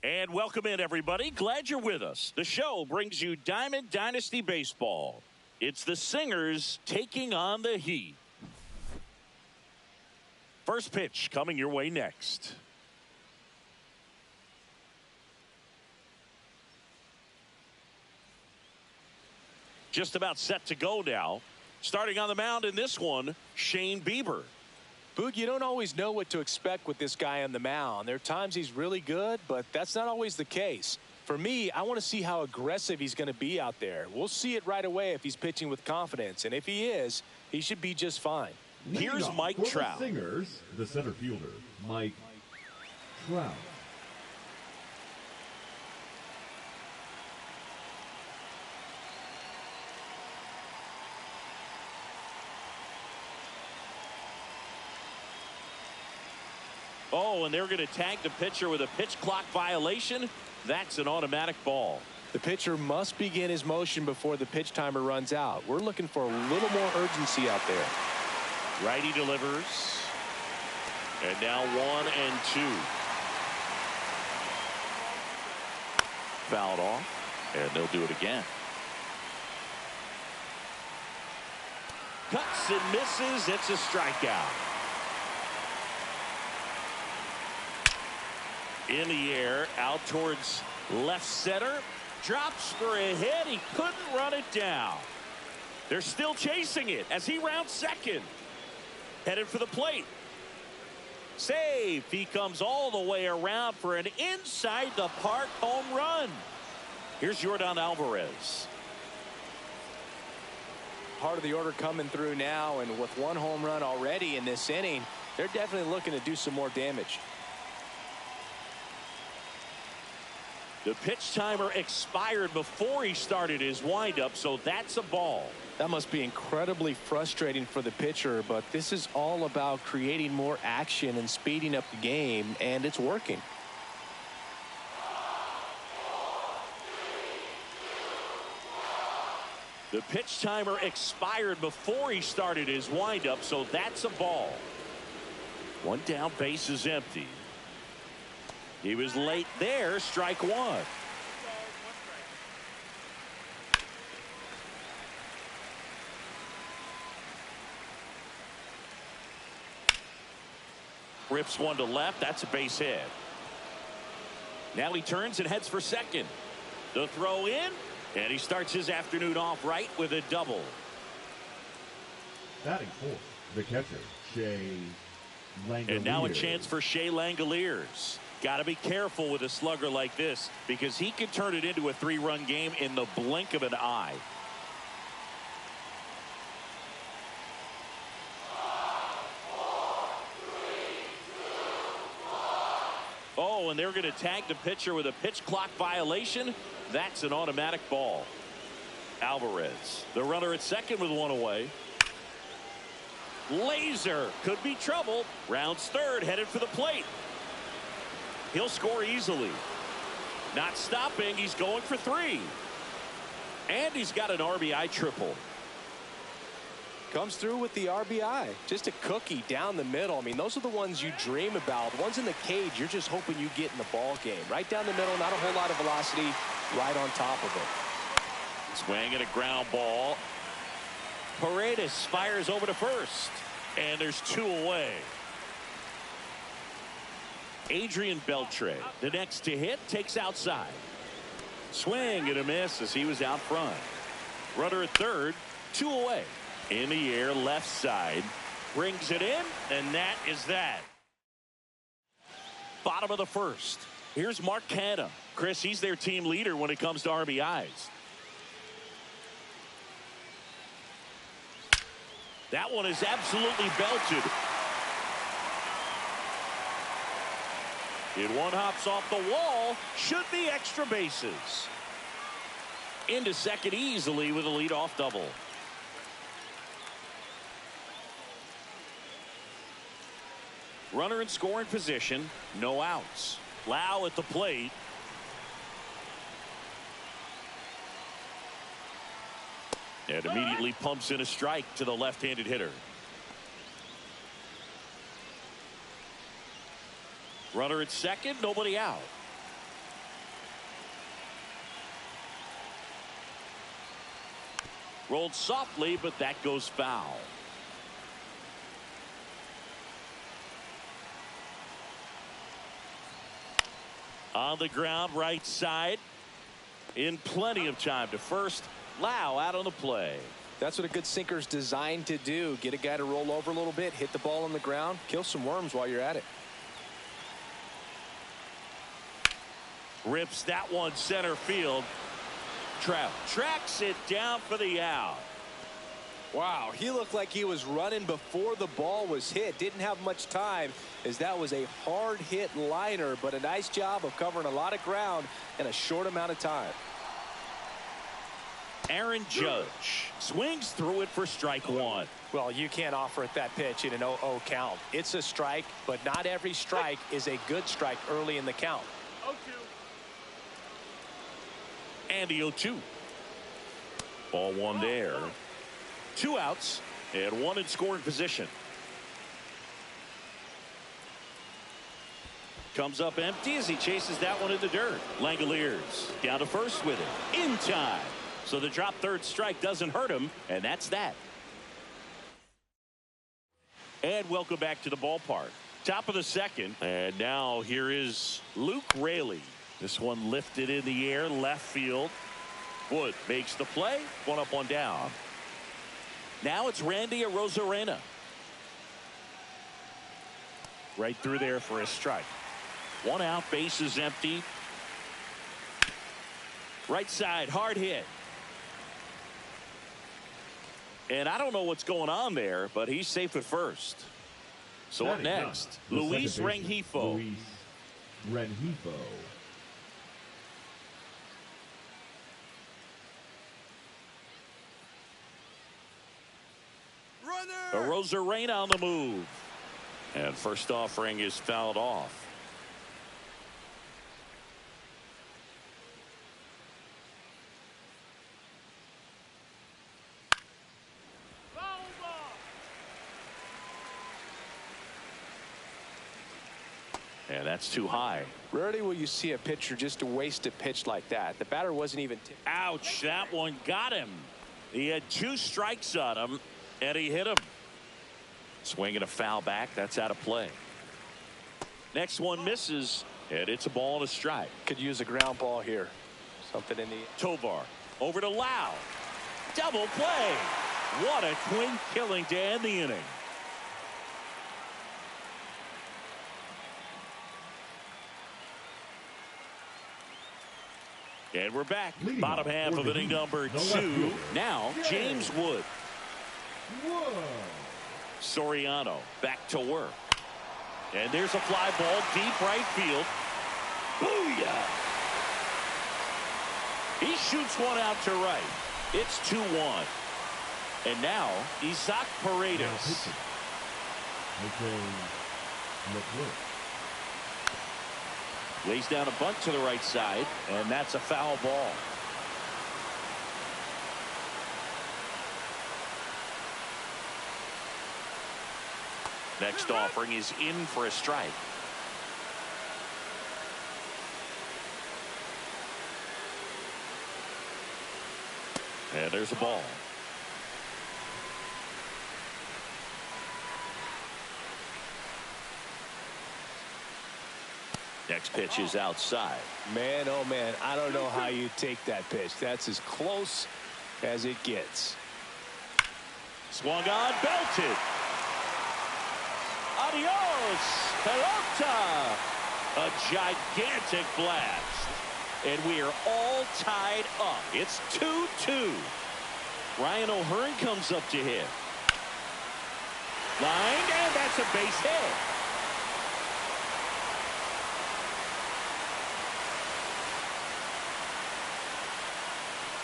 And welcome in, everybody. Glad you're with us. The show brings you Diamond Dynasty Baseball. It's the Singers taking on the Heat. First pitch coming your way next. Just about set to go now. Starting on the mound in this one, Shane Bieber. Boog, you don't always know what to expect with this guy on the mound. There are times he's really good, but that's not always the case. For me, I want to see how aggressive he's going to be out there. We'll see it right away if he's pitching with confidence. And if he is, he should be just fine. Here's Mike Trout. The Singers, the center fielder, Mike Trout. Oh, and they're going to tag the pitcher with a pitch clock violation. That's an automatic ball. The pitcher must begin his motion before the pitch timer runs out. We're looking for a little more urgency out there. Righty delivers. And now 1-2. Fouled off. And they'll do it again. Cuts and misses. It's a strikeout. In the air, out towards left center. Drops for a hit. He couldn't run it down. They're still chasing it as he rounds second. Headed for the plate. Safe. He comes all the way around for an inside the park home run. Here's Yordan Alvarez. Part of the order coming through now, and with one home run already in this inning, they're definitely looking to do some more damage. The pitch timer expired before he started his windup, so that's a ball. That must be incredibly frustrating for the pitcher, but this is all about creating more action and speeding up the game, and it's working. The pitch timer expired before he started his windup, so that's a ball. One down, base is empty. He was late there, strike one. Rips one to left. That's a base hit. Now he turns and heads for second. The throw in, and he starts his afternoon off right with a double. Batting fourth, the catcher, Shea Langoliers. And now a chance for Shea Langoliers. Got to be careful with a slugger like this because he can turn it into a three-run game in the blink of an eye. Oh, and they're going to tag the pitcher with a pitch clock violation. That's an automatic ball. Alvarez, the runner at second with one away. Laser could be trouble. Rounds third, headed for the plate. He'll score easily. Not stopping. He's going for three. And he's got an RBI triple. Comes through with the RBI. Just a cookie down the middle. I mean, those are the ones you dream about. The ones in the cage, you're just hoping you get in the ball game. Right down the middle, not a whole lot of velocity, right on top of it. Swing and a ground ball. Paredes fires over to first. And there's two away. Adrian Beltre, the next to hit, takes outside. Swing and a miss as he was out front. Runner at third, two away. In the air, left side. Brings it in, and that is that. Bottom of the first. Here's Mark Canha. Chris, he's their team leader when it comes to RBIs. That one is absolutely belted. It one hops off the wall. Should be extra bases. Into second easily with a leadoff double. Runner in scoring position. No outs. Lau at the plate. And immediately pumps in a strike to the left-handed hitter. Runner at second, nobody out. Rolled softly, but that goes foul. On the ground, right side. In plenty of time to first. Lau out on the play. That's what a good sinker's designed to do. Get a guy to roll over a little bit, hit the ball on the ground, kill some worms while you're at it. Rips that one center field. Trout tracks it down for the out. Wow, he looked like he was running before the ball was hit. Didn't have much time, as that was a hard hit liner, but a nice job of covering a lot of ground in a short amount of time. Aaron Judge swings through it for strike one. Well, you can't offer it that pitch in an 0-0 count. It's a strike, but not every strike is a good strike early in the count. 0-2. And the 0-2. Ball one there. 2 outs and 1 in scoring position. Comes up empty as he chases that one in the dirt. Langoliers down to first with it in time. So the drop third strike doesn't hurt him, and that's that. And welcome back to the ballpark. Top of the second, and now here is Luke Raley. This one lifted in the air, left field. Wood makes the play, 1 up, 1 down. Now it's Randy Arozarena. Right through there for a strike. 1 out, base is empty. Right side, hard hit. And I don't know what's going on there, but he's safe at first. So up next, Luis Rengifo. Luis Rengifo. Arozarena on the move. And first offering is fouled off. And that's too high. Rarely will you see a pitcher just waste a pitch like that. The batter wasn't even. Ouch, that one got him. He had 2 strikes on him, and he hit him. Swinging a foul back. That's out of play. Next one misses, and it's a ball and a strike. Could use a ground ball here. Something in the. Tovar over to Lau. Double play. What a twin killing to end the inning. And we're back. Bottom half of inning number 2. Now James Wood. Soriano back to work. And there's a fly ball deep right field. Booyah! He shoots one out to right. It's 2-1. And now Isaac Paredes. Lays down a bunt to the right side, and that's a foul ball. Next offering is in for a strike. And there's a ball. Next pitch is outside. Man, oh man, I don't know how you take that pitch. That's as close as it gets. Swung on, belted. Adios, pelota. A gigantic blast. And we are all tied up. It's 2-2. Ryan O'Hearn comes up to hit. Lined, and that's a base hit.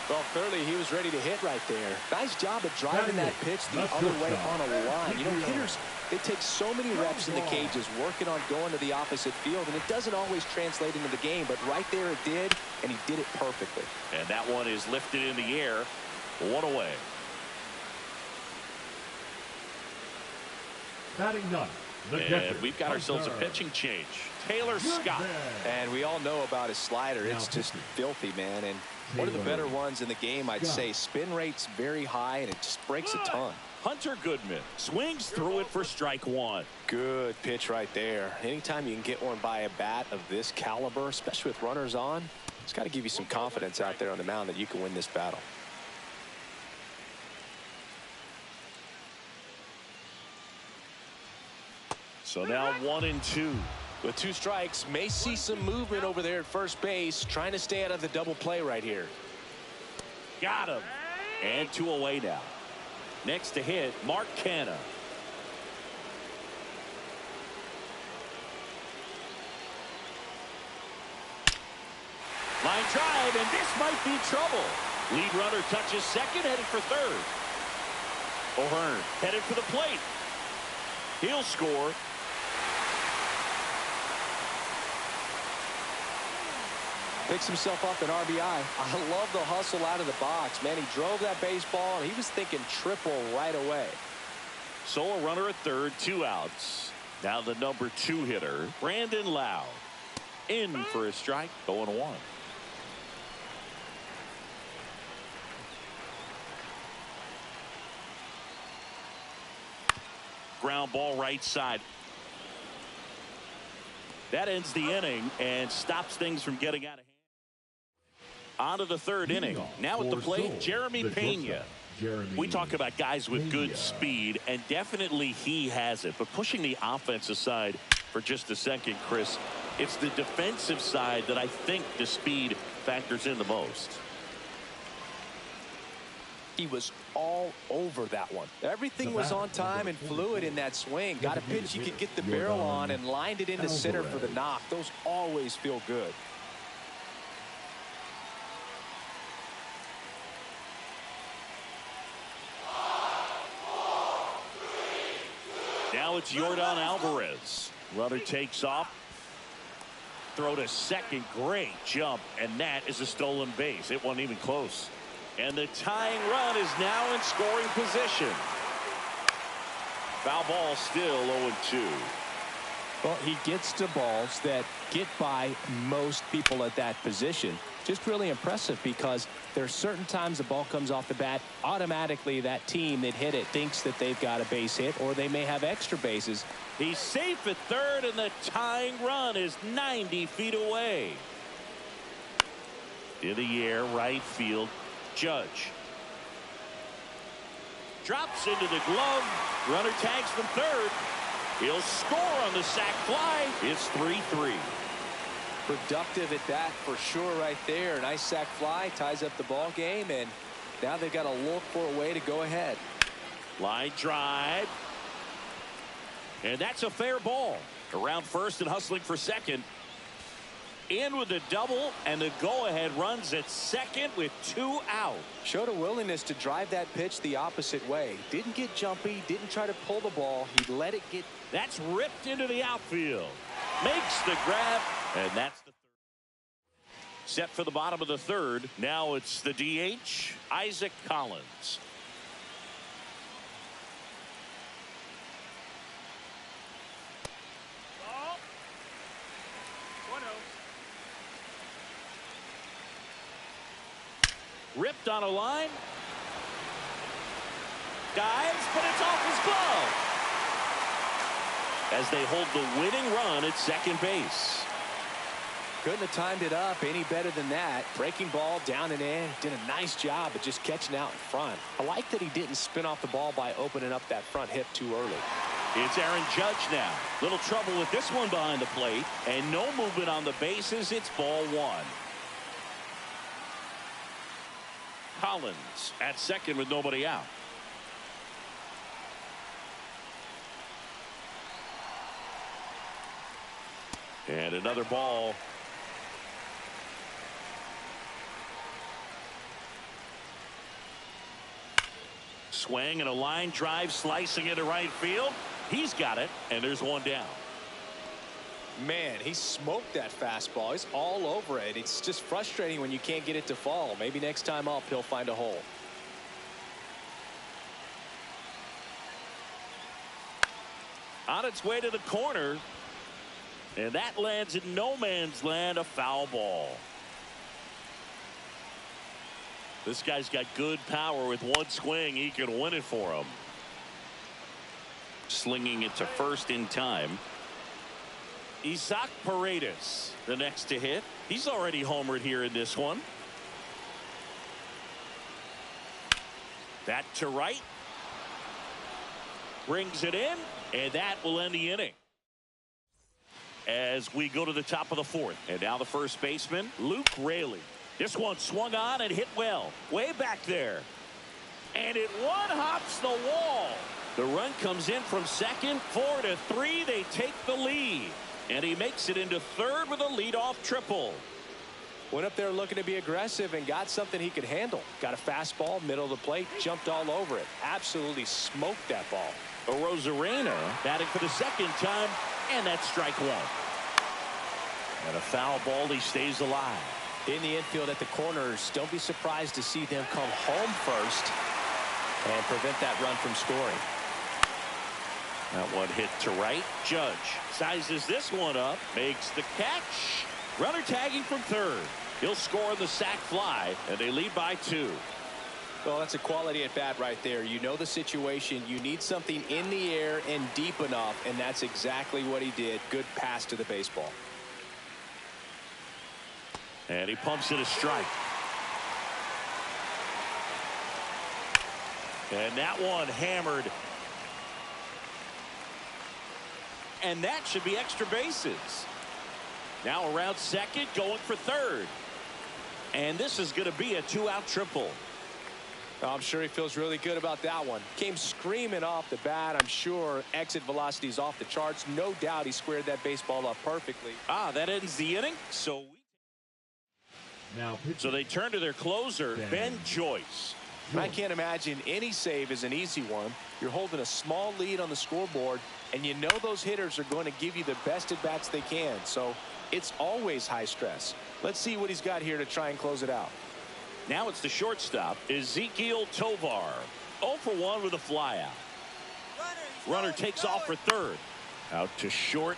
Well, clearly he was ready to hit right there. Nice job of driving that pitch the other way on a line. You know, hitters, they take so many reps in the cages working on going to the opposite field, and it doesn't always translate into the game, but right there it did, and he did it perfectly. And that one is lifted in the air. 1 away. Batting 9, And we've got ourselves a pitching change. Taylor Scott. And we all know about his slider. It's just filthy, man. And one of the better ones in the game, I'd say. Spin rate's very high, and it just breaks a ton. Hunter Goodman swings through it for strike one. Good pitch right there. Anytime you can get one by a bat of this caliber, especially with runners on, it's got to give you some confidence out there on the mound that you can win this battle. So now 1-2. With 2 strikes, may see some movement over there at first base, trying to stay out of the double play right here. Got him. And 2 away now. Next to hit, Mark Canha. Line drive, and this might be trouble. Lead runner touches second, headed for third. O'Hearn headed for the plate. He'll score. Picks himself up an RBI. I love the hustle out of the box. Man, he drove that baseball, and he was thinking triple right away. So a runner at third, 2 outs. Now the number 2 hitter, Brandon Lowe. In for a strike, 0-1. Ground ball right side. That ends the inning and stops things from getting out of hand. On to the 3rd inning. Now at the plate, Jeremy Pena. We talk about guys with good speed, and definitely he has it. But pushing the offense aside for just a second, Chris, it's the defensive side that I think the speed factors in the most. He was all over that one. Everything was on time and fluid in that swing. Got a pitch you could get the barrel on and lined it into center for the knock. Those always feel good. Now it's Jordan Alvarez. Runner takes off. Throw to second. Great jump. And that is a stolen base. It wasn't even close. And the tying run is now in scoring position. Foul ball, still 0-2. Well, he gets to balls that get by most people at that position. Just really impressive, because there are certain times the ball comes off the bat, automatically that team that hit it thinks that they've got a base hit, or they may have extra bases. He's safe at third, and the tying run is 90 feet away. In the air, right field. Judge drops into the glove. Runner tags from third. He'll score on the sac fly. It's 3-3. Productive at bat for sure right there. Nice sac fly, ties up the ball game, and now they've got to look for a way to go ahead. Line drive. And that's a fair ball. Around first and hustling for second. In with the double, and the go-ahead runs at second with 2 out. Showed a willingness to drive that pitch the opposite way. Didn't get jumpy, didn't try to pull the ball. He let it get. That's ripped into the outfield. Makes the grab, and that's the third. Set for the bottom of the 3rd. Now it's the DH, Isaac Collins. Ripped on a line. Dives, but it's off his glove. As they hold the winning run at second base. Couldn't have timed it up any better than that. Breaking ball down and in. Did a nice job of just catching out in front. I like that he didn't spin off the ball by opening up that front hip too early. It's Aaron Judge now. Little trouble with this one behind the plate. And no movement on the bases. It's ball 1. Collins at second with nobody out. And another ball. Swing and a line drive, slicing into right field. He's got it, and there's one down. Man, he smoked that fastball. He's all over it. It's just frustrating when you can't get it to fall. Maybe next time up he'll find a hole. On its way to the corner. And that lands in no man's land, a foul ball. This guy's got good power. With one swing, he can win it for him. Slinging it to first in time. Isaac Paredes, the next to hit. He's already homered here in this one. That to right. Brings it in, and that will end the inning. As we go to the top of the fourth. And now the first baseman, Luke Raley. This one swung on and hit well. Way back there. And it one-hops the wall. The run comes in from second. 4-3, they take the lead. And he makes it into third with a leadoff triple. Went up there looking to be aggressive and got something he could handle. Got a fastball, middle of the plate, jumped all over it. Absolutely smoked that ball. Rosarena batting for the second time, and that's strike one. And a foul ball, he stays alive. In the infield at the corners, don't be surprised to see them come home first and prevent that run from scoring. That one hit to right. Judge sizes this one up, makes the catch. Runner tagging from third. He'll score on the sac fly, and they lead by 2. Well, that's a quality at bat right there. You know the situation. You need something in the air and deep enough, and that's exactly what he did. Good pass to the baseball. And he pumps it a strike. And that one hammered. And that should be extra bases. Now around second, going for third. And this is going to be a 2-out triple. I'm sure he feels really good about that one. Came screaming off the bat. I'm sure exit velocity is off the charts. No doubt he squared that baseball up perfectly. That ends the inning. So they turn to their closer, Ben Joyce. I can't imagine any save is an easy one. You're holding a small lead on the scoreboard, and you know those hitters are going to give you the best at bats they can. So it's always high stress. Let's see what he's got here to try and close it out. Now it's the shortstop, Ezequiel Tovar. 0 for 1 with a flyout. Runner takes off for third. Out to short.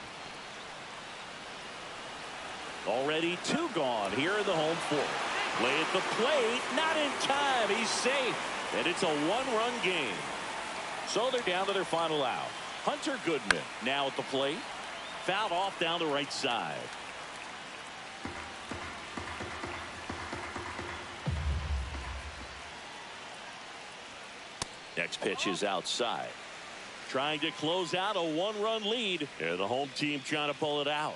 Already 2 gone here in the home fourth. Play at the plate. Not in time. He's safe. And it's a 1-run game. So they're down to their final out. Hunter Goodman now at the plate. Fouled off down the right side. Next pitch is outside. Trying to close out a 1-run lead. And the home team trying to pull it out.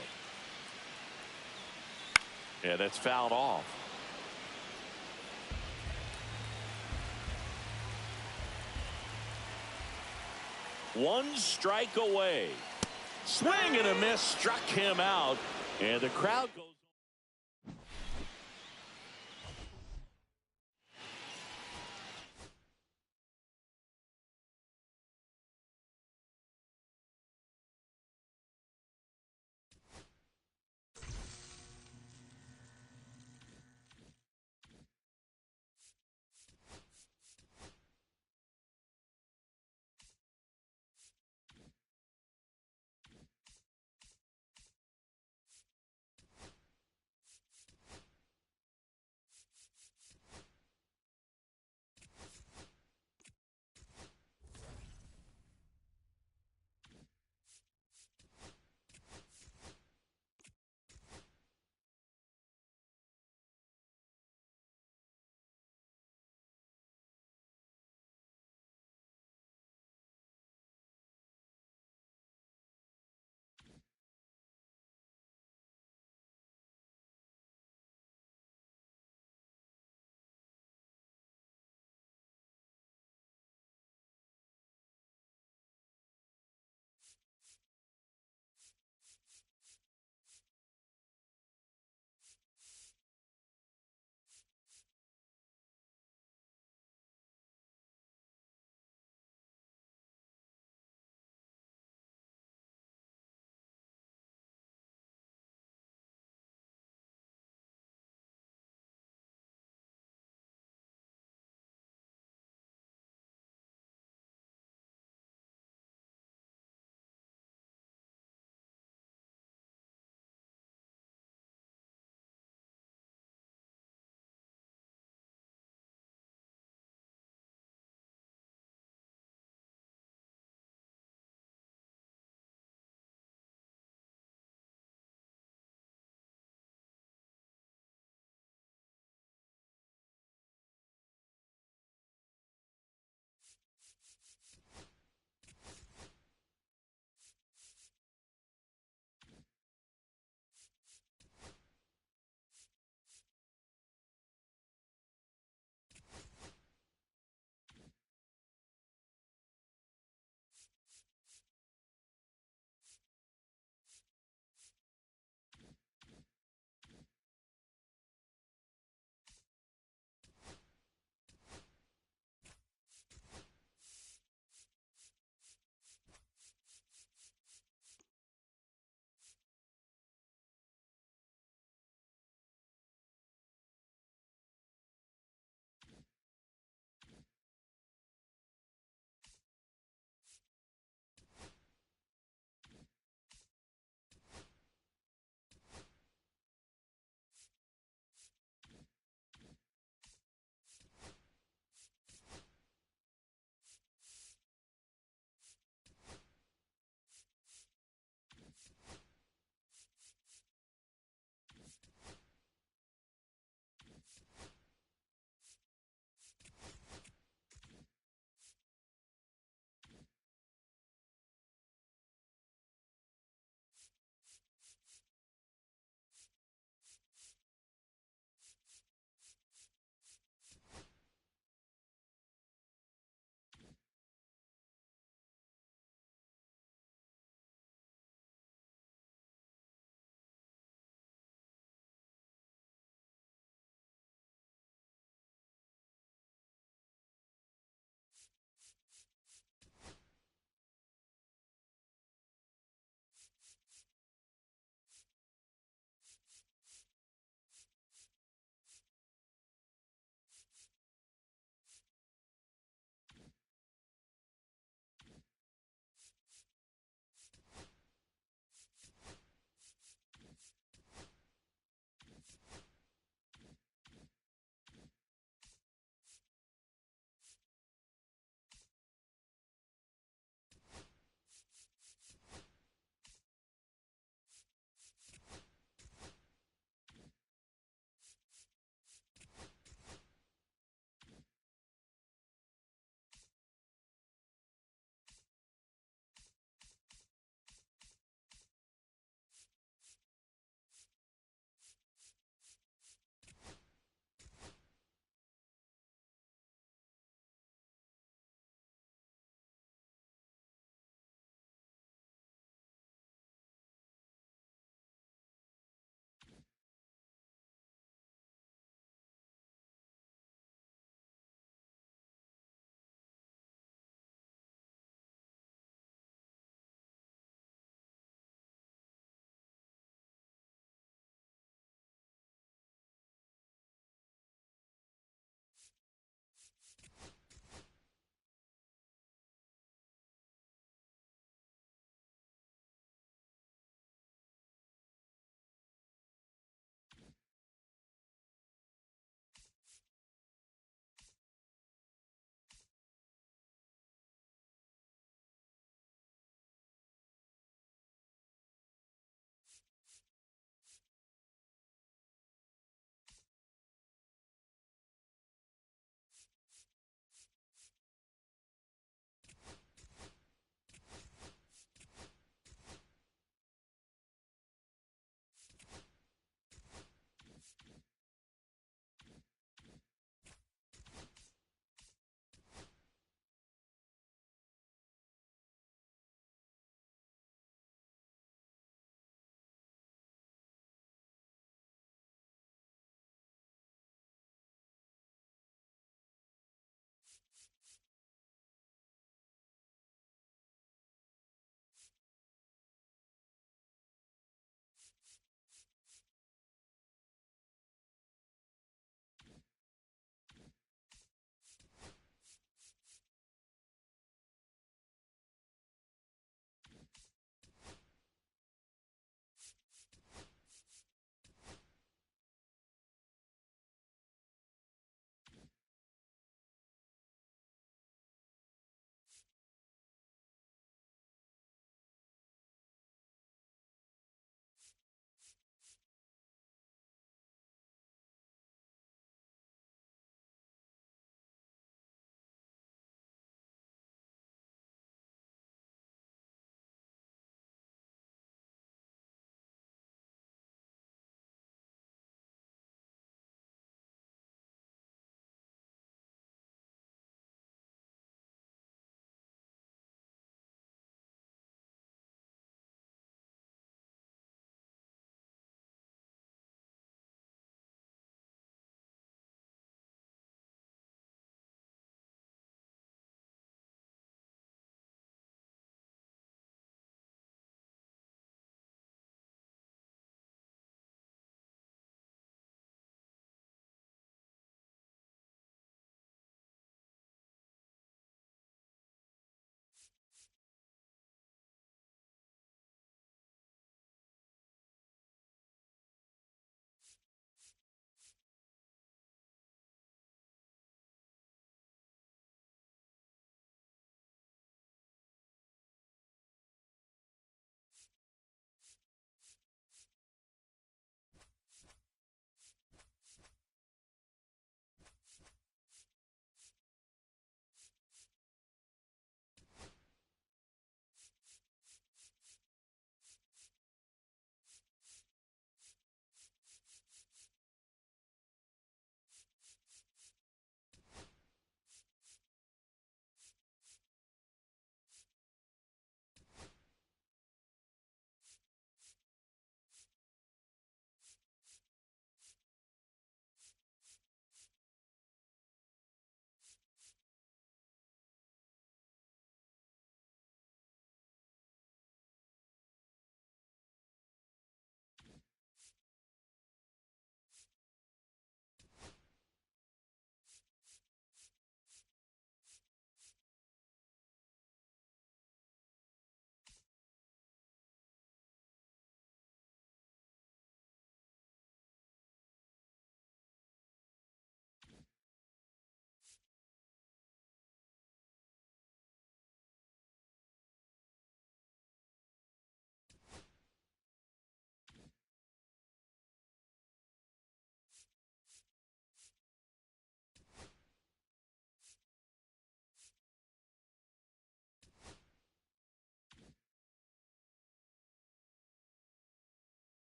Yeah, that's fouled off. One strike away. Swing and a miss struck him out. And the crowd goes.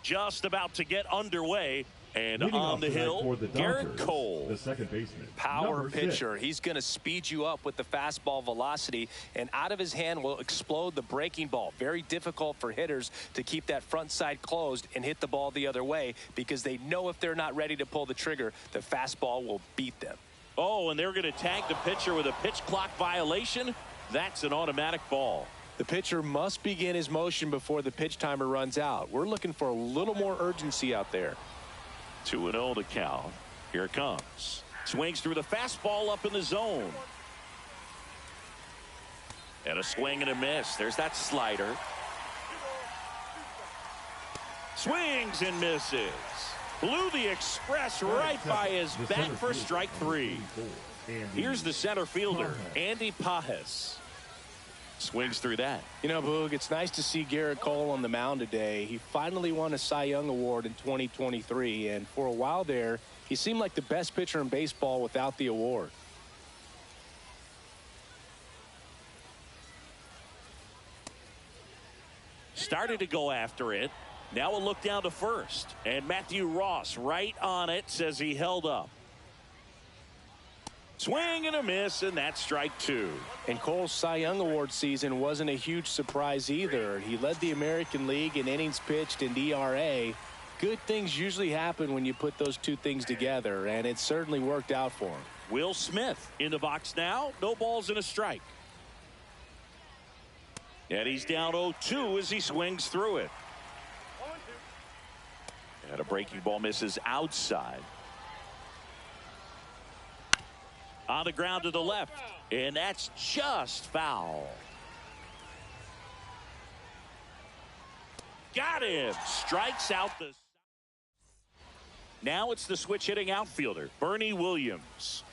just about to get underway. And Leading on off the tonight hill, for the Garrett Dodgers, Cole. the second baseman. Power number pitcher. 6. He's going to speed you up with the fastball velocity, and out of his hand will explode the breaking ball. Very difficult for hitters to keep that front side closed and hit the ball the other way, because they know if they're not ready to pull the trigger, the fastball will beat them. Oh, and they're going to tag the pitcher with a pitch clock violation. That's an automatic ball. The pitcher must begin his motion before the pitch timer runs out. We're looking for a little more urgency out there. 2-0 to count. Here it comes. Swings through the fastball up in the zone. And a swing and a miss. There's that slider. Swings and misses. Blew the express right by his bat for strike 3. Here's the center fielder, Andy Pajes. Swings through that. You know, Boog, it's nice to see Garrett Cole on the mound today. He finally won a Cy Young Award in 2023, and for a while there, he seemed like the best pitcher in baseball without the award. Started to go after it. Now a look down to first. And Matthew Ross right on it, says he held up. Swing and a miss, and that's strike 2. And Cole's Cy Young Award season wasn't a huge surprise either. He led the American League in innings pitched and ERA. Good things usually happen when you put those two things together, and it certainly worked out for him. Will Smith in the box now. No balls and a strike. And he's down 0-2 as he swings through it. And a breaking ball misses outside. On the ground to the left, and that's just foul. Got him. Strikes out the. Now it's the switch hitting outfielder, Bernie Williams.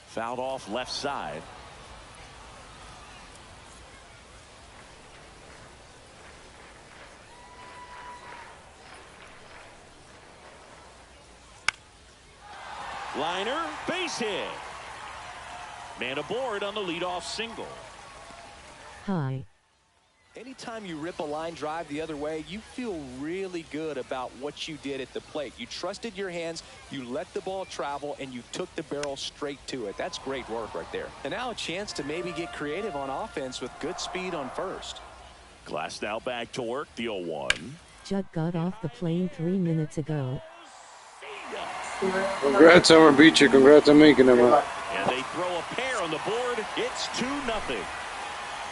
Fouled off left side. Liner, base hit. Man aboard on the leadoff single. Hi. Anytime you rip a line drive the other way, you feel really good about what you did at the plate. You trusted your hands, you let the ball travel, and you took the barrel straight to it. That's great work right there. And now a chance to maybe get creative on offense with good speed on first. Glass now back to work, the 0-1. Judd got off the plane 3 minutes ago. Congrats, Summer Beach. Congrats on making them up. And they throw a pair on the board. It's 2-0.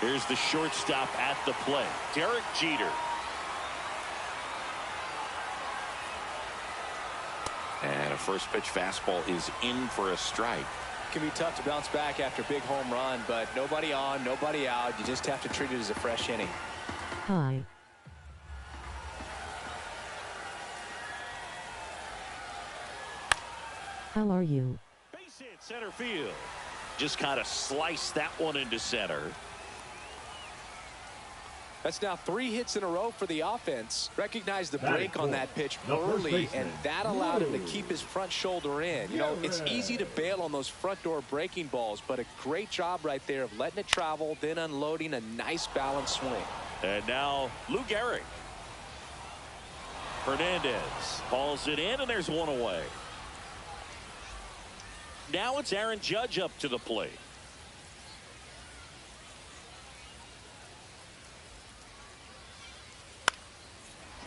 Here's the shortstop at the plate, Derek Jeter. And a first pitch fastball is in for a strike. It can be tough to bounce back after a big home run, but nobody on, nobody out. You just have to treat it as a fresh inning. Hi. How are you? Base hit center field. Just kind of sliced that one into center. That's now 3 hits in a row for the offense. Recognize the break on that pitch early, and that allowed him to keep his front shoulder in. You know, it's easy to bail on those front door breaking balls, but a great job right there of letting it travel, then unloading a nice balanced swing. And now Lou Gehrig. Hernandez hauls it in, and there's one away. Now it's Aaron Judge up to the plate.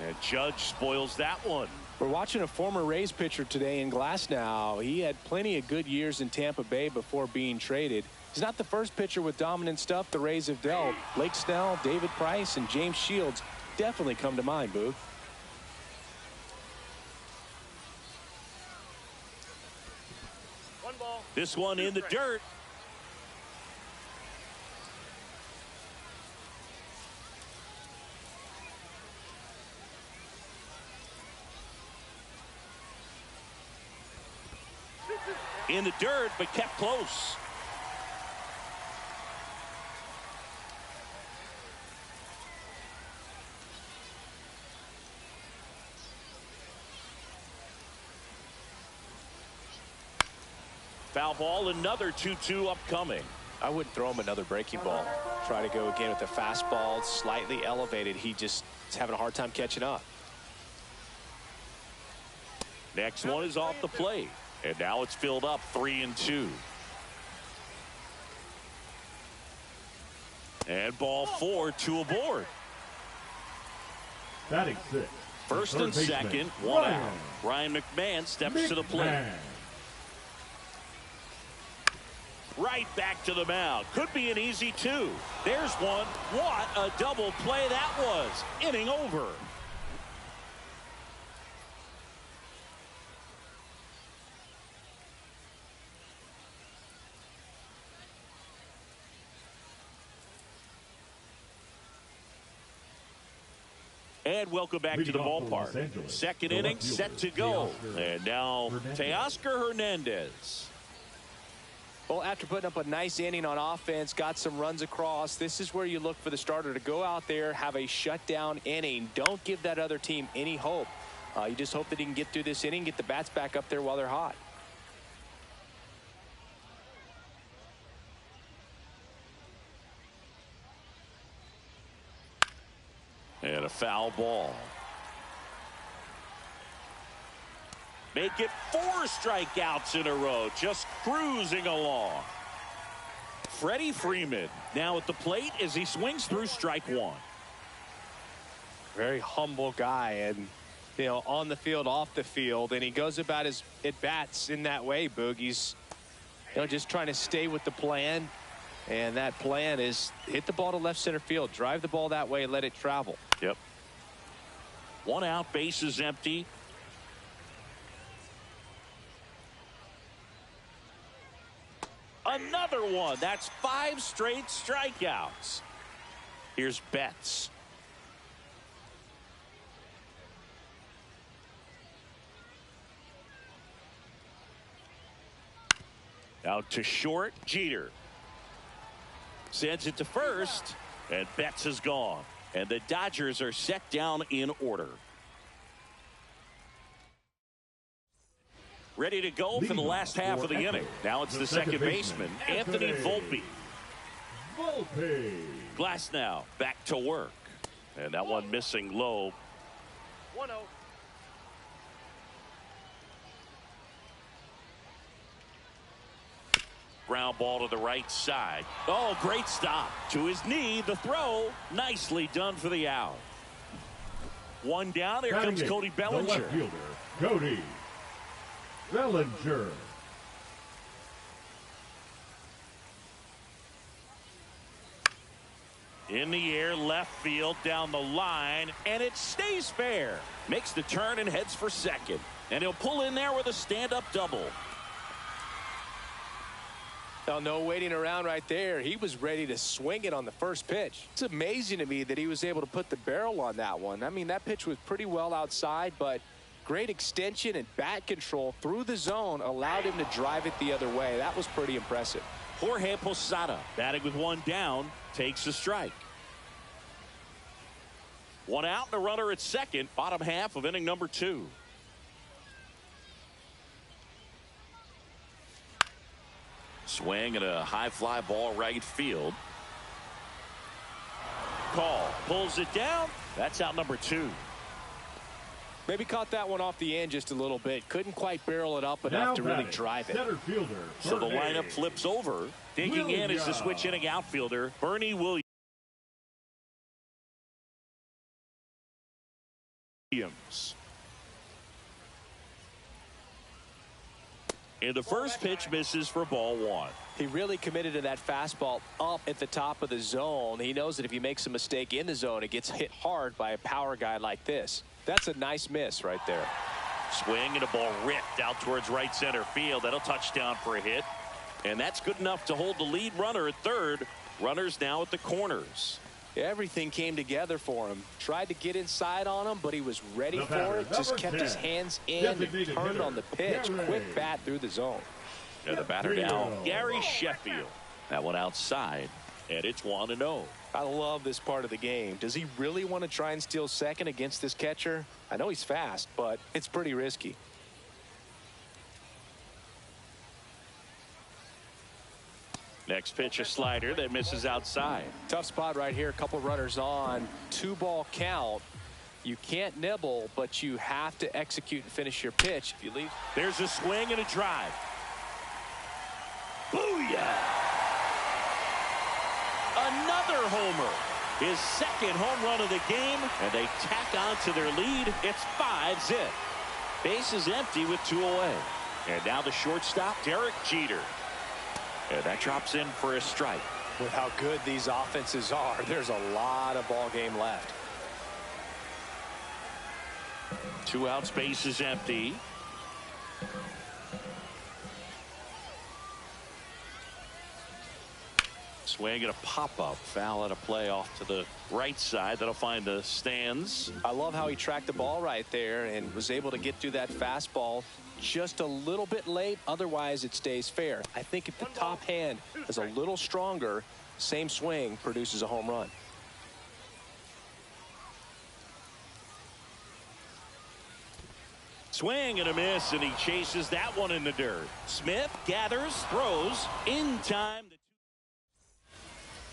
And Judge spoils that one. We're watching a former Rays pitcher today in glass now. He had plenty of good years in Tampa Bay before being traded. He's not the first pitcher with dominant stuff the Rays have dealt. Blake Snell, David Price, and James Shields definitely come to mind, Boog. This one in the dirt. In the dirt, but kept close. Foul ball, another 2-2 upcoming. I wouldn't throw him another breaking ball. Try to go again with the fastball, slightly elevated. He just is having a hard time catching up. Next one is off the plate. And now it's filled up 3-2. And ball 4, 2 aboard. Batting 6. First and second, 1 out. Ryan McMahon steps to the plate. Right back to the mound. Could be an easy 2. There's one. What a double play that was. Inning over. And welcome back to the ballpark. Second inning set to go. And now Teoscar Hernandez. Well, after putting up a nice inning on offense, got some runs across, this is where you look for the starter to go out there, have a shutdown inning. Don't give that other team any hope. You just hope that he can get through this inning, get the bats back up there while they're hot. And a foul ball. Make it 4 strikeouts in a row, just cruising along. Freddie Freeman now at the plate as he swings through strike 1. Very humble guy, and you know, on the field, off the field, and he goes about his at-bats in that way, Boogie's, you know, just trying to stay with the plan, and that plan is hit the ball to left center field, drive the ball that way, let it travel. Yep. 1 out, bases empty. Another one. That's 5 straight strikeouts. Here's Betts. Out to short, Jeter. Sends it to first, and Betts is gone. And the Dodgers are set down in order. Ready to go for the last half of the inning. Now it's the second baseman, Anthony Volpe. Glass now back to work. And that one missing low. 1-0. Ground ball to the right side. Oh, great stop. To his knee, the throw. Nicely done for the out. 1 down. There comes Cody Bellinger. The left fielder, Cody Bellinger. In the air, left field, down the line, and it stays fair. Makes the turn and heads for second. And he'll pull in there with a stand-up double. Oh, no waiting around right there. He was ready to swing it on the first pitch. It's amazing to me that he was able to put the barrel on that one. I mean, that pitch was pretty well outside, but great extension and bat control through the zone allowed him to drive it the other way. That was pretty impressive. Jorge Posada, batting with 1 down, takes a strike. 1 out and a runner at second, bottom half of inning number 2. Swing and a high fly ball right field. Call, pulls it down. That's out number 2. Maybe caught that one off the end just a little bit. Couldn't quite barrel it up enough to really drive it. Center fielder, so the lineup flips over. Digging in is the switch hitting outfielder, Bernie Williams. And the first pitch misses for ball 1. He really committed to that fastball up at the top of the zone. He knows that if he makes a mistake in the zone, it gets hit hard by a power guy like this. That's a nice miss right there. Swing and a ball ripped out towards right center field. That'll touch down for a hit. And that's good enough to hold the lead runner at third. Runners now at the corners. Everything came together for him. Tried to get inside on him, but he was ready for it. Just kept his hands in and turned on the pitch. Quick bat through the zone. And the batter now, Gary Sheffield. That one outside, and it's 1-0. I love this part of the game. Does he really want to try and steal second against this catcher? I know he's fast, but it's pretty risky. Next pitch, a slider that misses outside. Tough spot right here. A couple runners on. 2-ball count. You can't nibble, but you have to execute and finish your pitch. If you leave. There's a swing and a drive. Booyah! Another homer. His second home run of the game, and they tack on to their lead. It's 5-zip. Base is empty with 2 away. And now the shortstop, Derek Jeter. And that drops in for a strike. With how good these offenses are, there's a lot of ball game left. 2 outs, base is empty. Swing and a pop-up. Foul out of play off to the right side. That'll find the stands. I love how he tracked the ball right there and was able to get through that fastball just a little bit late. Otherwise, it stays fair. I think if the top hand is a little stronger, same swing produces a home run. Swing and a miss, and he chases that one in the dirt. Smith gathers, throws in time.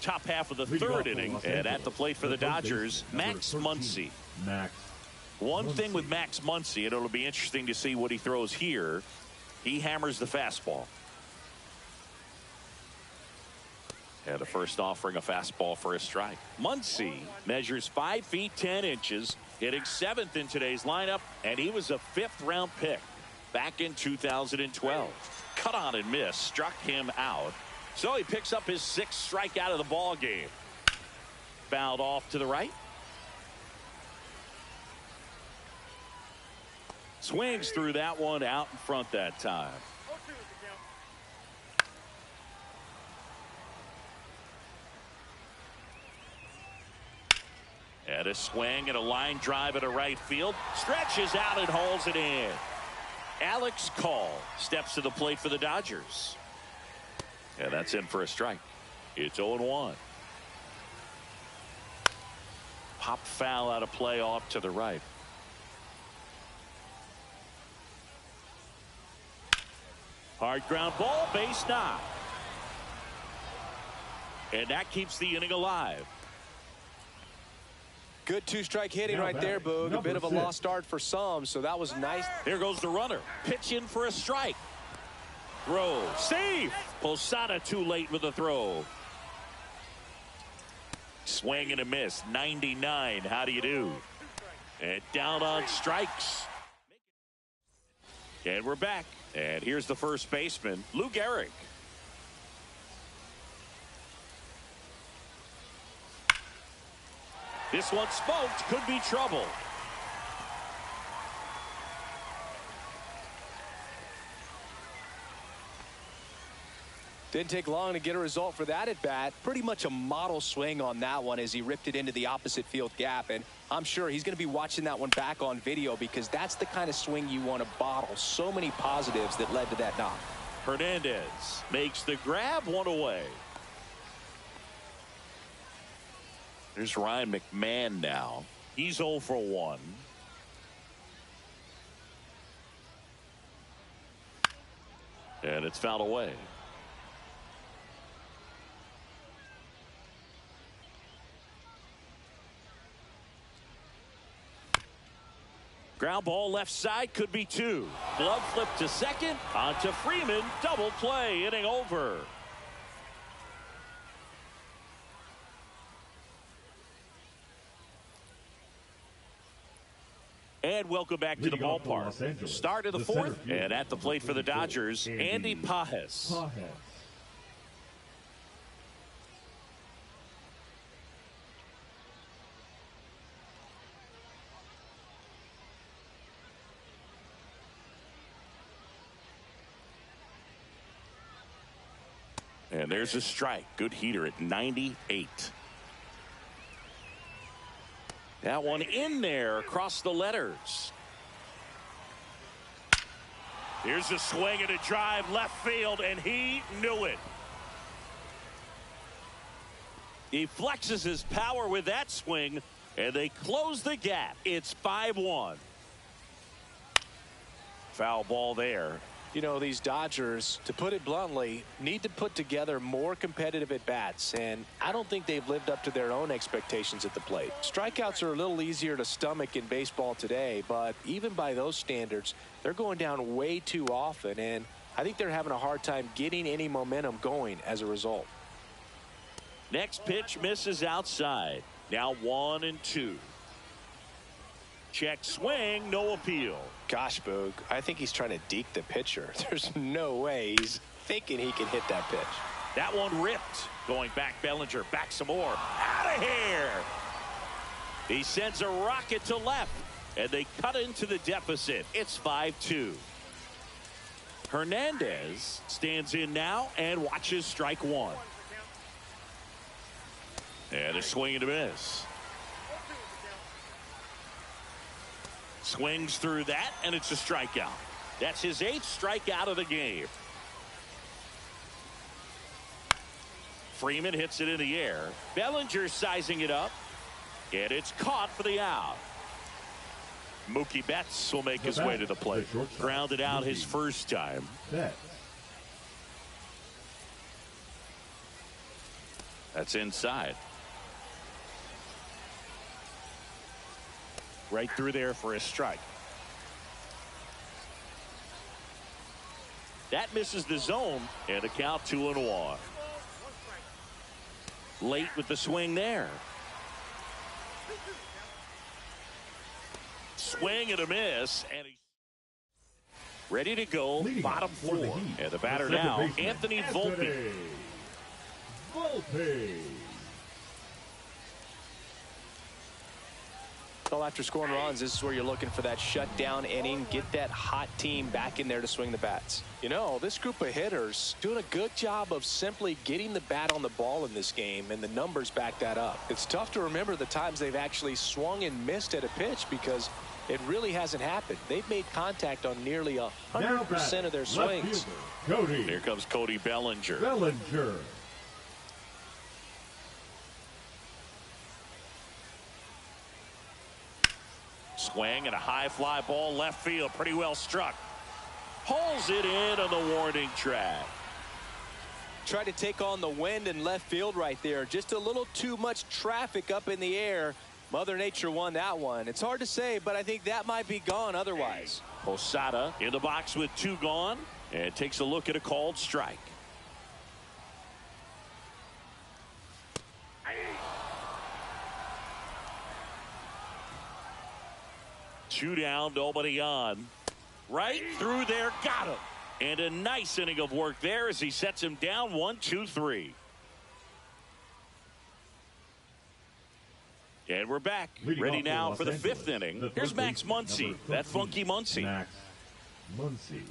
Top half of the third inning, and at the plate for the Dodgers, Max Muncy. One thing with Max Muncy, and it'll be interesting to see what he throws here. He hammers the fastball. And the first offering a fastball for a strike. Muncy measures 5 feet 10 inches, hitting 7th in today's lineup, and he was a 5th-round pick back in 2012. Cut on and miss, struck him out. So he picks up his 6th strikeout of the ball game. Fouled off to the right. Swings through that one out in front that time. And a swing and a line drive at a right field. Stretches out and holds it in. Alex Call steps to the plate for the Dodgers. And that's in for a strike. It's 0-1. Pop foul out of play off to the right. Hard ground ball, base knock. And that keeps the inning alive. Good 2-strike hitting right there, Boog. A bit of a lost start for some, so that was nice. There goes the runner. Pitch in for a strike. Throw. Safe. Posada too late with the throw. Swing and a miss. 99. How do you do? And down on strikes. And we're back. And here's the first baseman, Lou Gehrig. This one smoked. Could be trouble. Didn't take long to get a result for that at bat. Pretty much a model swing on that one as he ripped it into the opposite field gap. And I'm sure he's going to be watching that one back on video because that's the kind of swing you want to bottle. So many positives that led to that knock. Hernandez makes the grab, 1 away. There's Ryan McMahon now. He's 0 for 1. And it's fouled away. Ground ball left side, could be 2. Glove flip to second, on to Freeman, double play, inning over. And welcome back to the ballpark. Start of the 4th, and at the plate for the Dodgers, Andy Pages. And there's a strike. Good heater at 98. That one in there across the letters. Here's a swing and a drive left field, and he knew it. He flexes his power with that swing, and they close the gap. It's 5-1. Foul ball there. You know, these Dodgers, to put it bluntly, need to put together more competitive at-bats, and I don't think they've lived up to their own expectations at the plate. Strikeouts are a little easier to stomach in baseball today, but even by those standards, they're going down way too often, and I think they're having a hard time getting any momentum going as a result. Next pitch misses outside. Now 1-2. Check swing, no appeal. Gosh, Boog, I think he's trying to deke the pitcher. There's no way he's thinking he can hit that pitch. That one ripped. Going back, Bellinger. Back some more. Out of here. He sends a rocket to left. And they cut into the deficit. It's 5-2. Hernandez stands in now and watches strike one. And a swing and a miss. Swings through that, and it's a strikeout. That's his 8th strikeout of the game. Freeman hits it in the air. Bellinger sizing it up, and it's caught for the out. Mookie Betts will make his way to the plate. Grounded out his first time. That's inside. Right through there for a strike. That misses the zone, and a count 2-1. Late with the swing there. Swing and a miss, and he's ready to go. Bottom 4. And the batter now, Anthony Volpe. Well, after scoring runs, this is where you're looking for that shutdown inning. Get that hot team back in there to swing the bats. You know, this group of hitters doing a good job of simply getting the bat on the ball in this game, and the numbers back that up. It's tough to remember the times they've actually swung and missed at a pitch because it really hasn't happened. They've made contact on nearly 100% of their swings. Here comes Cody Bellinger. Swing and a high fly ball left field. Pretty well struck. Pulls it in on the warning track. Tried to take on the wind in left field right there. Just a little too much traffic up in the air. Mother Nature won that one. It's hard to say, but I think that might be gone otherwise. Posada in the box with 2 gone and takes a look at a called strike. Two down, nobody on. Right through there, got him. And a nice inning of work there as he sets him down 1-2-3. And we're back. Ready now for the 5th inning. Here's Max Muncy, that funky Muncy. Max Muncy.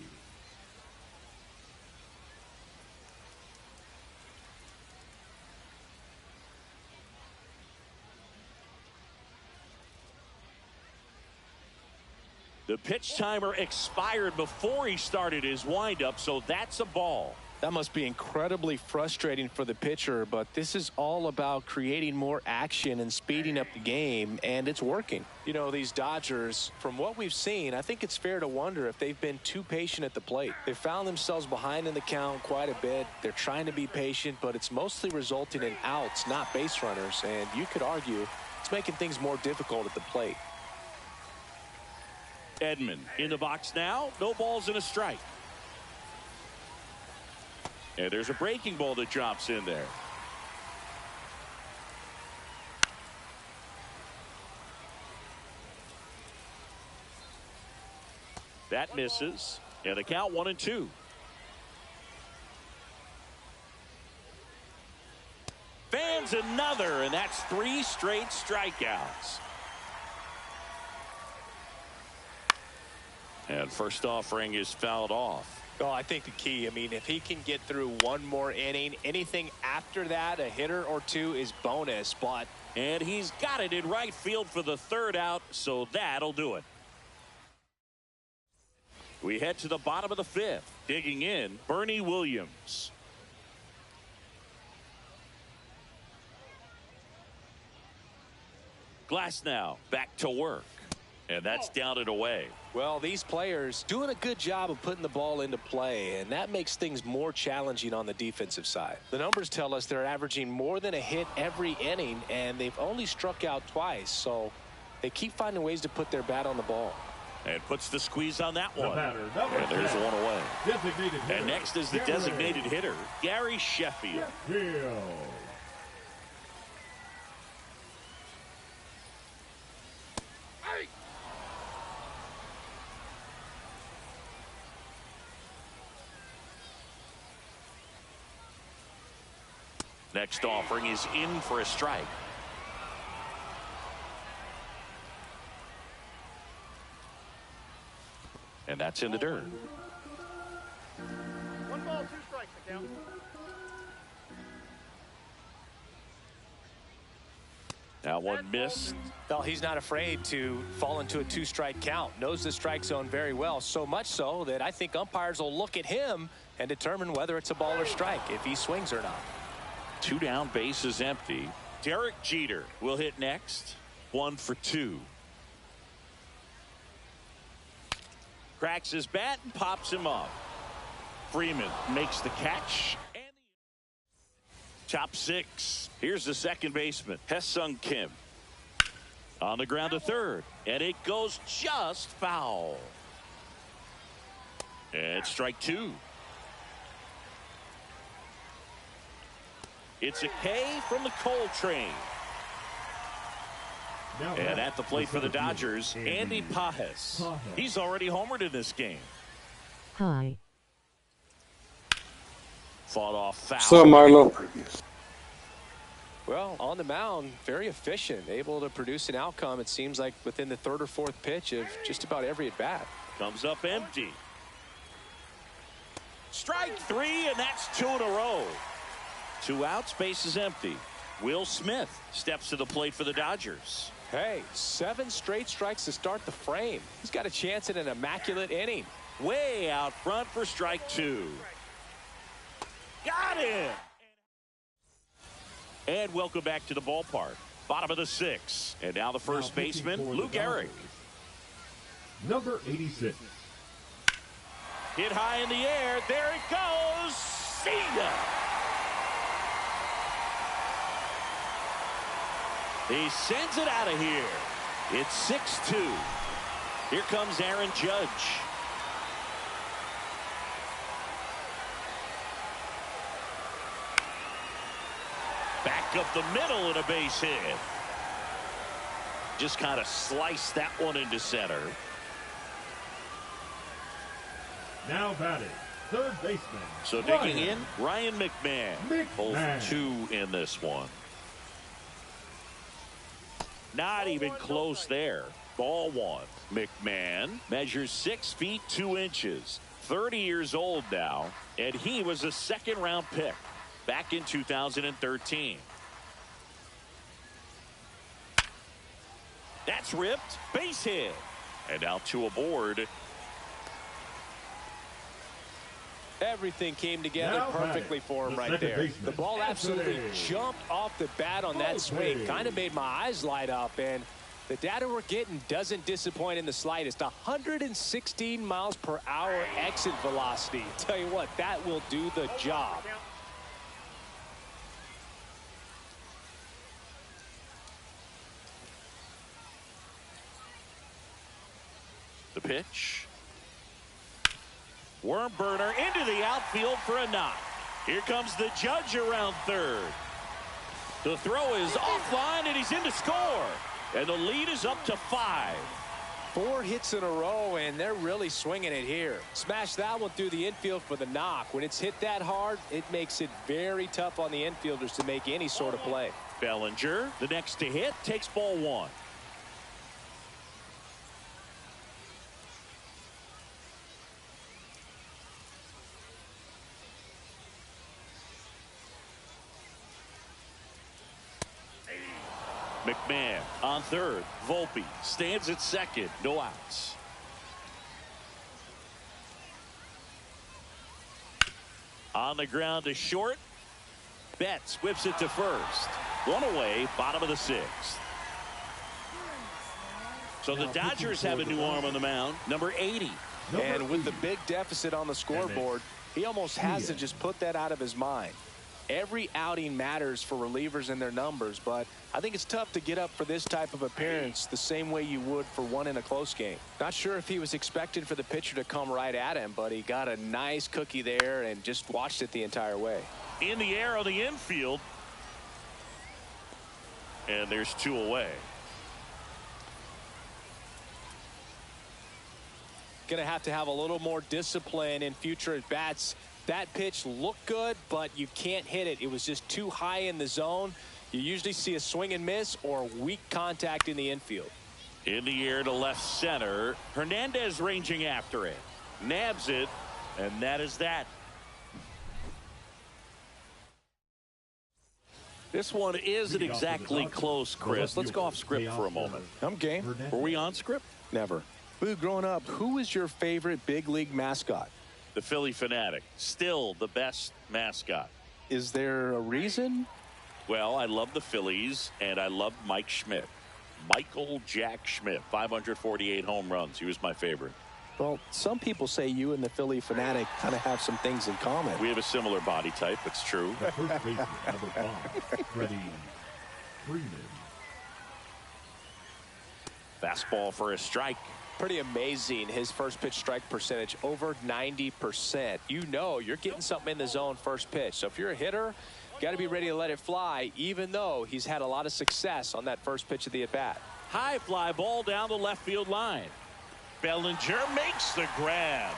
The pitch timer expired before he started his windup, so that's a ball. That must be incredibly frustrating for the pitcher, but this is all about creating more action and speeding up the game, and it's working. You know, these Dodgers, from what we've seen, I think it's fair to wonder if they've been too patient at the plate. They found themselves behind in the count quite a bit. They're trying to be patient, but it's mostly resulting in outs, not base runners, and you could argue it's making things more difficult at the plate. Edman in the box now. No balls and a strike. And there's a breaking ball that drops in there. That misses. And the count 1-2. Fans another, and that's 3 straight strikeouts. And first offering is fouled off. Oh, I think the key, I mean, if he can get through one more inning, anything after that, a hitter or 2 is bonus. But and he's got it in right field for the 3rd out, so that'll do it. We head to the bottom of the 5th. Digging in, Bernie Williams. Glass now back to work. And that's down and away. Well, these players doing a good job of putting the ball into play, and that makes things more challenging on the defensive side. The numbers tell us they're averaging more than a hit every inning, and they've only struck out twice, so they keep finding ways to put their bat on the ball. And puts the squeeze on that one. And there's one away. And next is the designated hitter, Gary Sheffield. Next offering is in for a strike. And that's in the dirt. 1 ball, 2 strikes, the count. That one missed. Well, he's not afraid to fall into a 2-strike count. Knows the strike zone very well, so much so that I think umpires will look at him and determine whether it's a ball or strike, if he swings or not. 2 down, base is empty. Derek Jeter will hit next. 1 for 2. Cracks his bat and pops him up. Freeman makes the catch. And top 6. Here's the second baseman, Hesung Kim. On the ground to third. And it goes just foul. And strike 2. It's a K from the Coltrane. And at the plate for the Dodgers, Andy Pages. He's already homered in this game. Hi. Fought off foul. So, Marlo. Well, on the mound, very efficient, able to produce an outcome, it seems like, within the 3rd or 4th pitch of just about every at-bat. Comes up empty. Strike 3, and that's 2 in a row. 2 outs, base is empty. Will Smith steps to the plate for the Dodgers. Hey, 7 straight strikes to start the frame. He's got a chance at an immaculate inning. Way out front for strike 2. Got him! And welcome back to the ballpark. Bottom of the 6th. And now the first baseman, Lou Gehrig. Number 86. Hit high in the air. There it goes. See ya! He sends it out of here. It's 6-2. Here comes Aaron Judge. Back up the middle and a base hit. Just kind of sliced that one into center. Now batting, third baseman. So digging in, Ryan McMahon. 0 for 2 in this one. Not even close there. Ball 1. McMahon measures 6 feet 2 inches. 30 years old now, and he was a 2nd-round pick back in 2013. That's ripped. Base hit. And now 2 aboard. Everything came together perfectly for him right there. The ball absolutely jumped off the bat on that swing. Kind of made my eyes light up, and the data we're getting doesn't disappoint in the slightest. 116 miles per hour exit velocity. Tell you what, that will do the job. The pitch. Worm burner into the outfield for a knock. Here comes the Judge around third. The throw is offline, and he's in to score. And the lead is up to 5. 4 hits in a row, and they're really swinging it here. Smash that one through the infield for the knock. When it's hit that hard, it makes it very tough on the infielders to make any sort of play. Bellinger, the next to hit, takes ball 1. McMahon on third. Volpe stands at second. No outs. On the ground to short. Betts whips it to first. 1 away, bottom of the 6th. So the Dodgers have a new arm on the mound, number 80. And with the big deficit on the scoreboard, he almost has to just put that out of his mind. Every outing matters for relievers and their numbers, but I think it's tough to get up for this type of appearance the same way you would for one in a close game. Not sure if he was expected for the pitcher to come right at him, but he got a nice cookie there and just watched it the entire way. In the air on the infield. And there's 2 away. Going to have a little more discipline in future at bats. That pitch looked good, but you can't hit it. It was just too high in the zone. You usually see a swing and miss or weak contact in the infield. In the air to left center. Hernandez ranging after it. Nabs it, and that is that. This one isn't exactly close, Chris. Let's go off script for a moment. I'm game. Were we on script? Never. Boo, growing up, who was your favorite big league mascot? The Philly Fanatic. Still the best mascot. Is there a reason? Well, I love the Phillies, and I love Mike Schmidt. Michael Jack Schmidt, 548 home runs. He was my favorite. Well, some people say you and the Philly Fanatic kind of have some things in common. We have a similar body type. It's true. The first baseman, number 5, Freddie Freeman. Fastball for a strike. Pretty amazing, his first pitch strike percentage, over 90%. You know you're getting something in the zone first pitch. So if you're a hitter, got to be ready to let it fly, even though he's had a lot of success on that first pitch of the at-bat. High fly ball down the left field line. Bellinger makes the grab.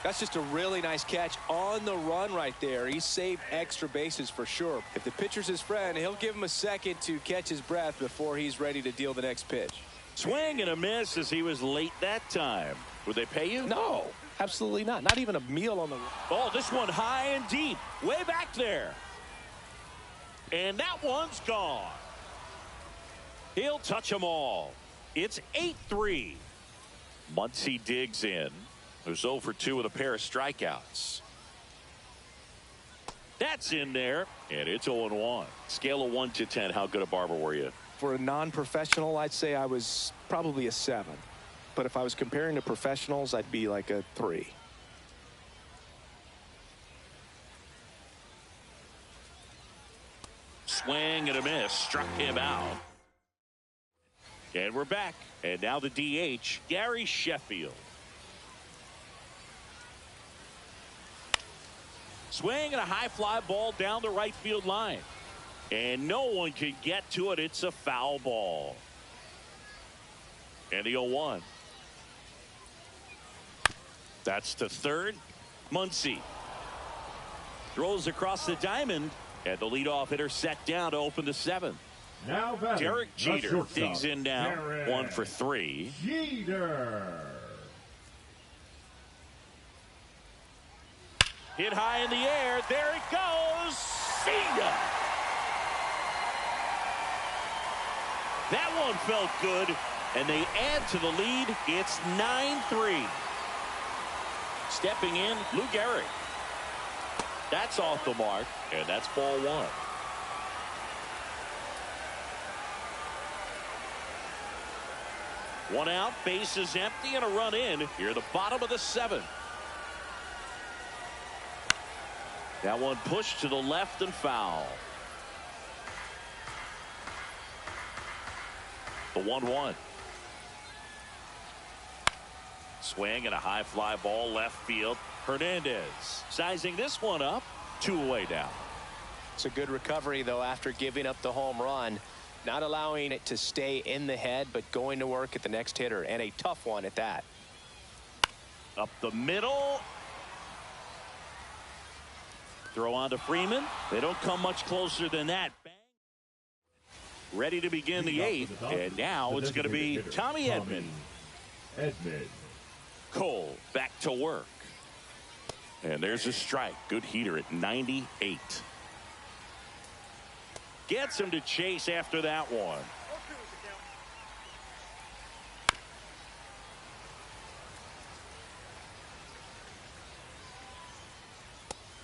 That's just a really nice catch on the run right there. He saved extra bases for sure. If the pitcher's his friend, he'll give him a second to catch his breath before he's ready to deal the next pitch. Swing and a miss as he was late that time. Would they pay you? No, absolutely not. Not even a meal on the... Oh, this one high and deep. Way back there. And that one's gone. He'll touch them all. It's 8-3. Muncy digs in. Who's 0 for 2 with a pair of strikeouts. That's in there. And it's 0-1. Scale of 1 to 10. How good a barber were you? For a non-professional, I'd say I was probably a 7. But if I was comparing to professionals, I'd be like a 3. Swing and a miss. Struck him out. And we're back. And now the DH, Gary Sheffield. Swing and a high fly ball down the right field line. And no one can get to it. It's a foul ball. And the 0-1. That's to third. Muncy throws across the diamond. And the leadoff hitter set down to open the 7th. Now Derek Jeter digs in now. 1 for 3. Jeter. Hit high in the air. There it goes. See ya. That one felt good, and they add to the lead. It's 9-3. Stepping in, Lou Gehrig. That's off the mark, and that's ball 1. One out, base is empty, and a run in here at the bottom of the 7th. That one pushed to the left and foul. The 1-1. Swing and a high fly ball left field. Hernandez sizing this one up. 2 away now. It's a good recovery, though, after giving up the home run. Not allowing it to stay in the head, but going to work at the next hitter, and a tough one at that. Up the middle. Throw on to Freeman. They don't come much closer than that. Bang. Ready to begin the 8th, and now it's going to be Tommy Edman. Cole back to work. And there's a strike. Good heater at 98. Gets him to chase after that one.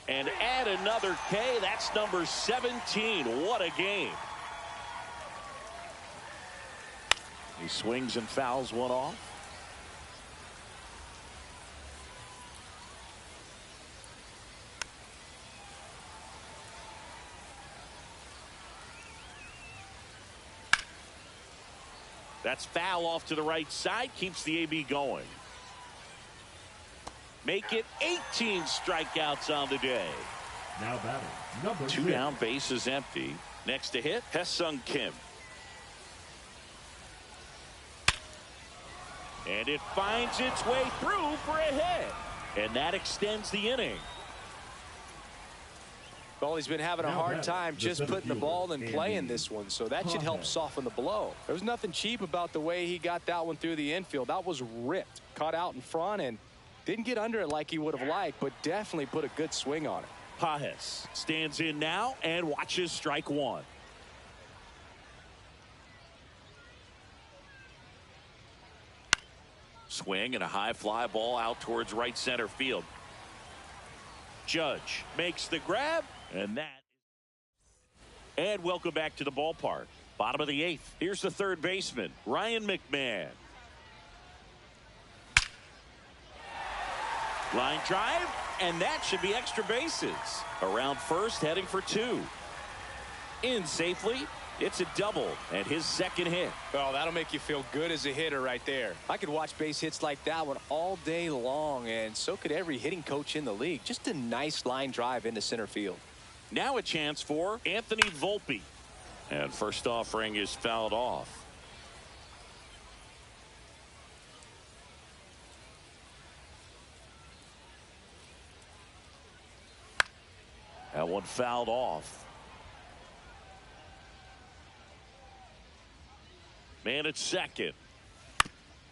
And add another K. That's number 17. What a game. He swings and fouls one off. That's foul off to the right side. Keeps the AB going. Make it 18 strikeouts on the day. Now batting, number 2 6. down, bases empty. Next to hit, Hesung Kim. And it finds its way through for a hit. And that extends the inning. Well, he's been having a hard time just putting the ball in play in this one, so that should help soften the blow. There was nothing cheap about the way he got that one through the infield. That was ripped, caught out in front, and didn't get under it like he would have liked, but definitely put a good swing on it. Pajes stands in now and watches strike one. Swing and a high fly ball out towards right center field. Judge makes the grab, and welcome back to the ballpark. Bottom of the 8th. Here's the third baseman, Ryan McMahon. Line drive, and that should be extra bases. Around first, heading for 2. In safely. It's a double and his second hit. Oh, that'll make you feel good as a hitter right there. I could watch base hits like that one all day long, and so could every hitting coach in the league. Just a nice line drive into center field. Now a chance for Anthony Volpe. And first offering is fouled off. That one fouled off. Man at second.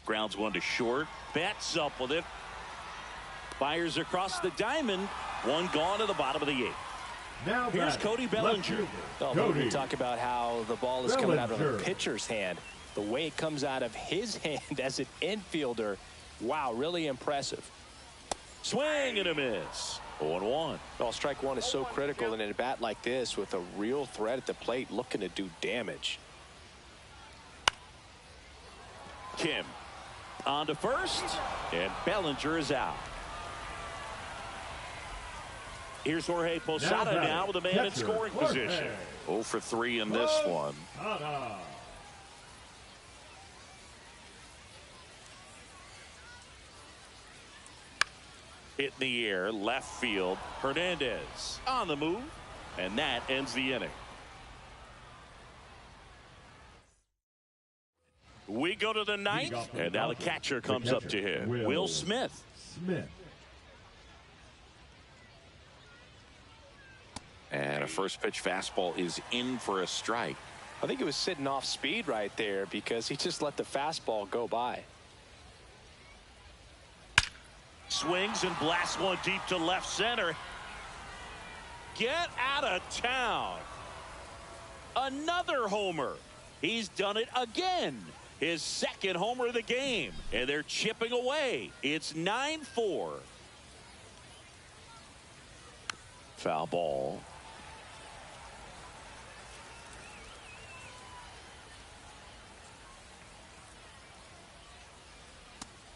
Grounds one to short. Bats up with it. Fires across the diamond. One gone to the bottom of the 8th. Now here's Cody Bellinger. We talk about how the ball is coming out of a pitcher's hand. The way it comes out of his hand as an infielder. Wow, really impressive. Swing and a miss. 0-1. Well, strike one is so critical in a bat like this with a real threat at the plate looking to do damage. Kim on to first, and Bellinger is out. Here's Jorge Posada now with a man in scoring position. 0 for 3 in this one. Hit in the air, left field. Hernandez on the move, and that ends the inning. We go to the 9th, and now the catcher comes up to him. Will Smith. And a first pitch fastball is in for a strike. I think it was sitting off speed right there because he just let the fastball go by. Swings and blasts one deep to left center. Get out of town. Another homer. He's done it again. His second homer of the game, and they're chipping away. It's 9-4. Foul ball.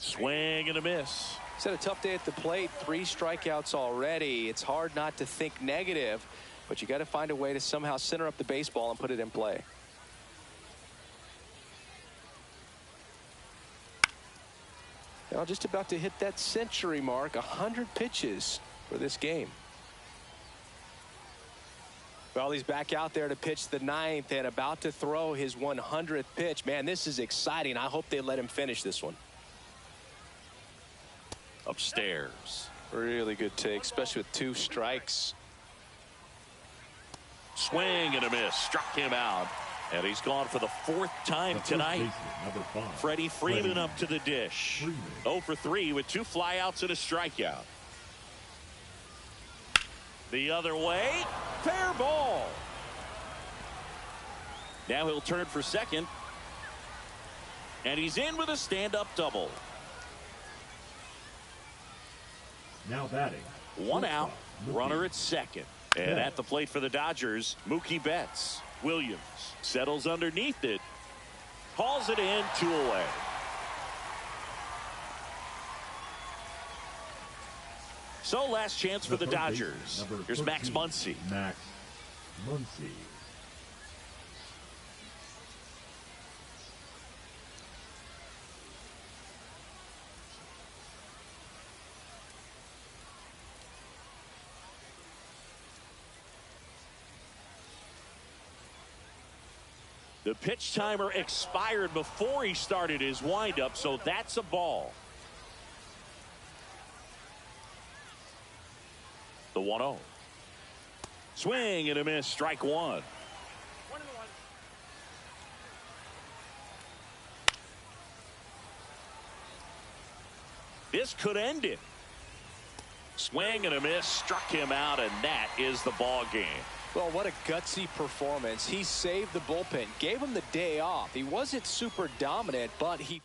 Swing and a miss. He's had a tough day at the plate. 3 strikeouts already. It's hard not to think negative, but you got to find a way to somehow center up the baseball and put it in play. Now just about to hit that century mark. 100 pitches for this game. Well, he's back out there to pitch the 9th and about to throw his 100th pitch. Man, this is exciting. I hope they let him finish this one. Upstairs. Really good take, especially with 2 strikes. Swing and a miss. Struck him out. And he's gone for the 4th time tonight. Freddie Freeman up to the dish. 0 for 3 with 2 flyouts and a strikeout. The other way. Fair ball. Now he'll turn for second. And he's in with a stand-up double. Now batting. 1 out. Runner at second. And at the plate for the Dodgers, Mookie Betts. Williams settles underneath it. Calls it in, 2 away. So last chance for the Dodgers. Here's Max Muncy. Max Muncy. The pitch timer expired before he started his windup, so that's a ball. The 1-0. Swing and a miss, strike 1. 1-1. This could end it. Swing and a miss, struck him out, and that is the ball game. Well, what a gutsy performance. He saved the bullpen, gave him the day off. He wasn't super dominant, but he